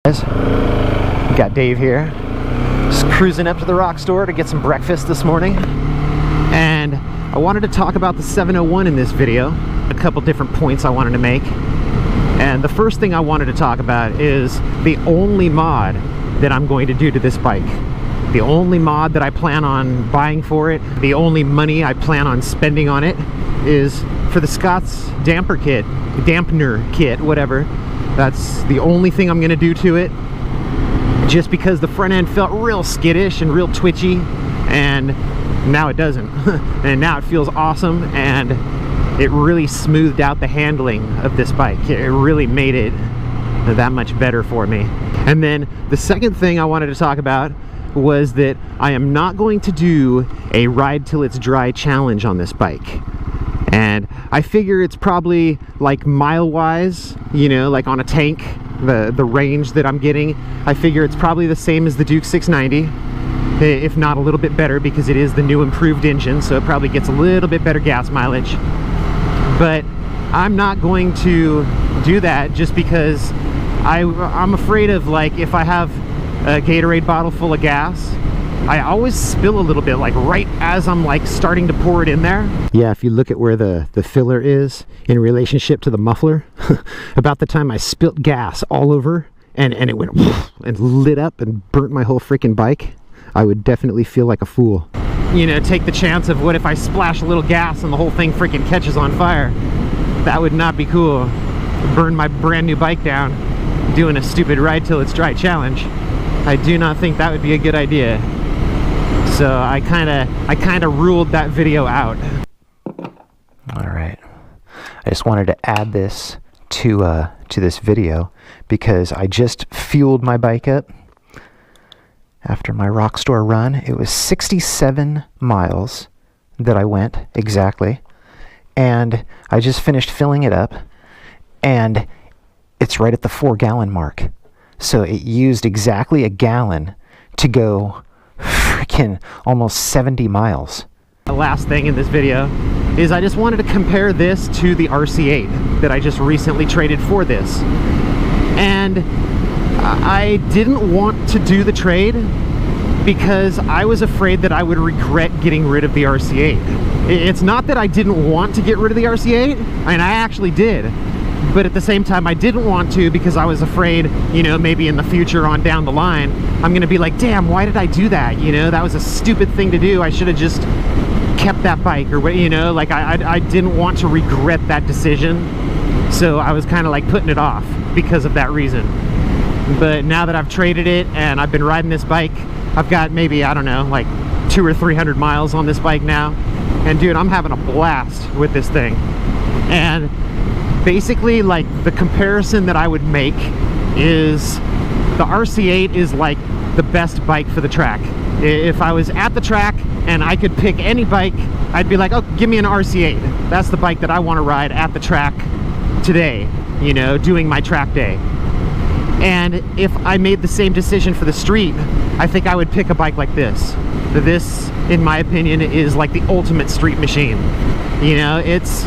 We got Dave here, just cruising up to the rock store to get some breakfast this morning, and I wanted to talk about the 701 in this video. A couple different points I wanted to make, and the first thing I wanted to talk about is the only mod that I'm going to do to this bike. The only mod that I plan on buying for it, the only money I plan on spending on it, is for the Scott's dampener kit, whatever. That's the only thing I'm gonna do to it, just because the front end felt real skittish and real twitchy, and now it doesn't. And now it feels awesome, and it really smoothed out the handling of this bike. It really made it that much better for me. And then the second thing I wanted to talk about was that I am not going to do a ride till it's dry challenge on this bike. And I figure it's probably like mile-wise, you know, like on a tank, the range that I'm getting, I figure it's probably the same as the Duke 690, if not a little bit better, because it is the new improved engine, so it probably gets a little bit better gas mileage. But I'm not going to do that just because I'm afraid of, like, if I have a Gatorade bottle full of gas, I always spill a little bit, like right as I'm like starting to pour it in there. Yeah, if you look at where the filler is in relationship to the muffler, about the time I spilt gas all over and it went and lit up and burnt my whole freaking bike, I would definitely feel like a fool. You know, take the chance of what if I splash a little gas and the whole thing freaking catches on fire. That would not be cool. Burn my brand new bike down doing a stupid ride till it's dry challenge. I do not think that would be a good idea. So I kind of ruled that video out. All right, I just wanted to add this to this video because I just fueled my bike up after my rock store run. It was 67 miles that I went exactly, and I just finished filling it up, and it's right at the 4-gallon mark. So it used exactly a gallon to go freaking almost 70 miles. The last thing in this video is I just wanted to compare this to the RC8 that I just recently traded for this. And I didn't want to do the trade because I was afraid that I would regret getting rid of the RC8. It's not that I didn't want to get rid of the RC8, and I actually did. But at the same time, I didn't want to because I was afraid, you know, maybe in the future on down the line, I'm gonna be like, damn, why did I do that? You know, that was a stupid thing to do. I should have just kept that bike, or what, you know, like I didn't want to regret that decision. So I was kind of like putting it off because of that reason. But now that I've traded it and I've been riding this bike, I've got maybe, I don't know, like 200 or 300 miles on this bike now. And dude, I'm having a blast with this thing. And basically, like, the comparison that I would make is the RC8 is like the best bike for the track. If I was at the track and I could pick any bike, I'd be like, oh, give me an RC8. That's the bike that I want to ride at the track today, you know, doing my track day. And if I made the same decision for the street, I think I would pick a bike like this. This, in my opinion, is like the ultimate street machine. You know, it's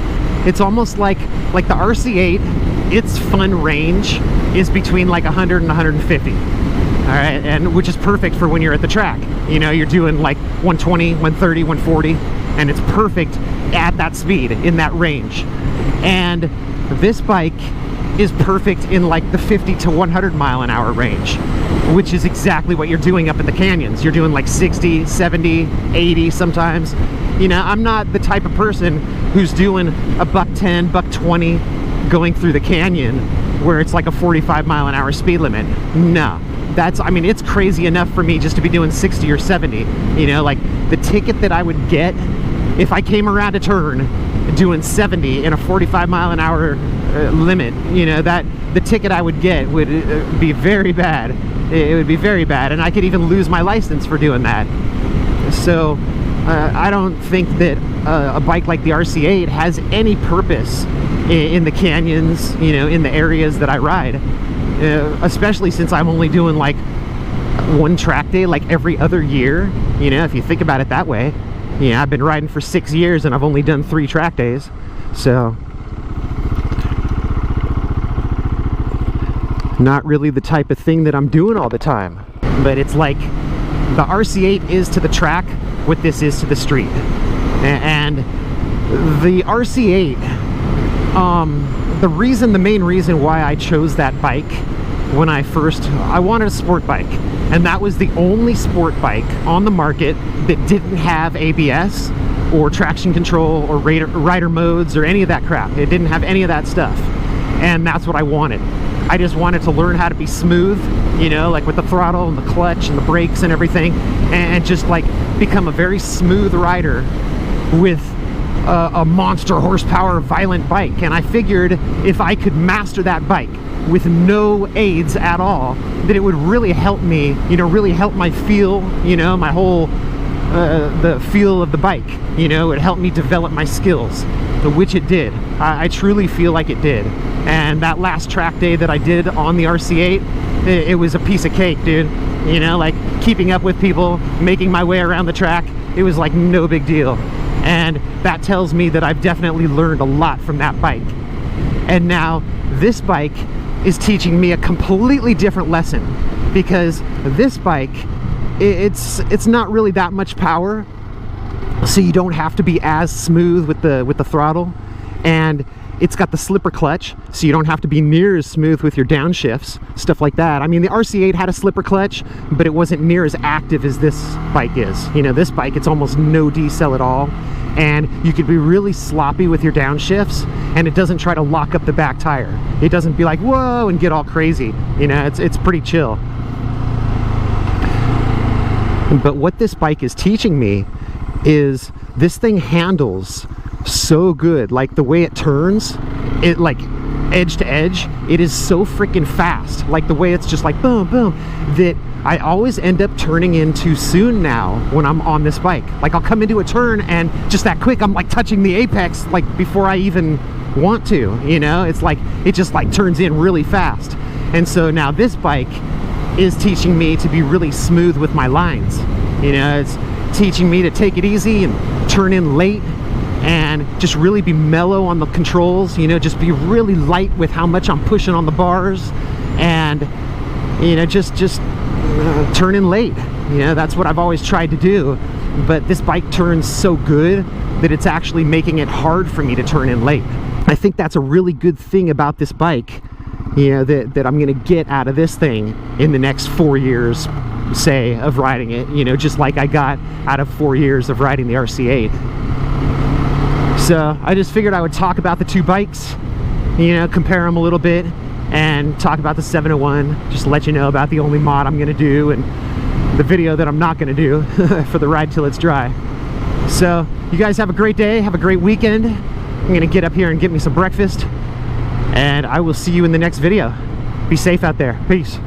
almost like the RC8, its fun range is between like 100 and 150. All right, and which is perfect for when you're at the track. You know, you're doing like 120, 130, 140, and it's perfect at that speed, in that range. And this bike is perfect in like the 50 to 100 mile an hour range, which is exactly what you're doing up at the canyons. You're doing like 60, 70, 80 sometimes. You know, I'm not the type of person who's doing a $110, $120 going through the canyon where it's like a 45 mile an hour speed limit. No, I mean, it's crazy enough for me just to be doing 60 or 70. You know, like the ticket that I would get if I came around a turn doing 70 in a 45 mile an hour limit, you know, that the ticket I would get would be very bad. It would be very bad, and I could even lose my license for doing that. So I don't think that a bike like the RC8 has any purpose in the canyons, you know, in the areas that I ride, especially since I'm only doing like one track day like every other year. You know, if you think about it that way. You know, I've been riding for 6 years and I've only done 3 track days. So not really the type of thing that I'm doing all the time. But it's like the RC8 is to the track what this is to the street. And the RC8, the main reason why I chose that bike when I wanted a sport bike, and that was the only sport bike on the market that didn't have ABS or traction control or rider modes or any of that crap. It didn't have any of that stuff, and that's what I wanted. I just wanted to learn how to be smooth, you know, like with the throttle and the clutch and the brakes and everything, and just like become a very smooth rider with a monster horsepower violent bike. And I figured if I could master that bike with no aids at all, that it would really help me, you know, really help my feel, you know, my whole the feel of the bike, you know. It helped me develop my skills, which it did. I truly feel like it did. And that last track day that I did on the RC8, it was a piece of cake, dude. You know, like keeping up with people, making my way around the track, it was like no big deal. And that tells me that I've definitely learned a lot from that bike. And now this bike is teaching me a completely different lesson, because this bike, it's not really that much power, so you don't have to be as smooth with the throttle, and it's got the slipper clutch, so you don't have to be near as smooth with your downshifts, stuff like that. I mean, the RC8 had a slipper clutch, but it wasn't near as active as this bike is. You know, this bike, it's almost no decel at all, and you could be really sloppy with your downshifts, and it doesn't try to lock up the back tire. It doesn't be like, whoa, and get all crazy. You know, it's pretty chill. But what this bike is teaching me is this thing handles so good. Like the way it turns, it like edge to edge, it is so freaking fast. Like the way it's just like boom, boom, that I always end up turning in too soon now when I'm on this bike. Like I'll come into a turn and just that quick, I'm like touching the apex like before I even want to, you know. It's like it just like turns in really fast. And so now this bike is teaching me to be really smooth with my lines. You know, it's teaching me to take it easy and turn in late and just really be mellow on the controls, you know, just be really light with how much I'm pushing on the bars, and you know, just turn in late. You know, that's what I've always tried to do, but this bike turns so good that it's actually making it hard for me to turn in late. I think that's a really good thing about this bike, you know, that I'm gonna get out of this thing in the next 4 years, say, of riding it, you know, just like I got out of 4 years of riding the RC8. So I just figured I would talk about the two bikes, you know, compare them a little bit, and talk about the 701, just let you know about the only mod I'm gonna do and the video that I'm not gonna do for the ride till it's dry. So you guys have a great day, have a great weekend. I'm gonna get up here and get me some breakfast, and I will see you in the next video. Be safe out there. Peace.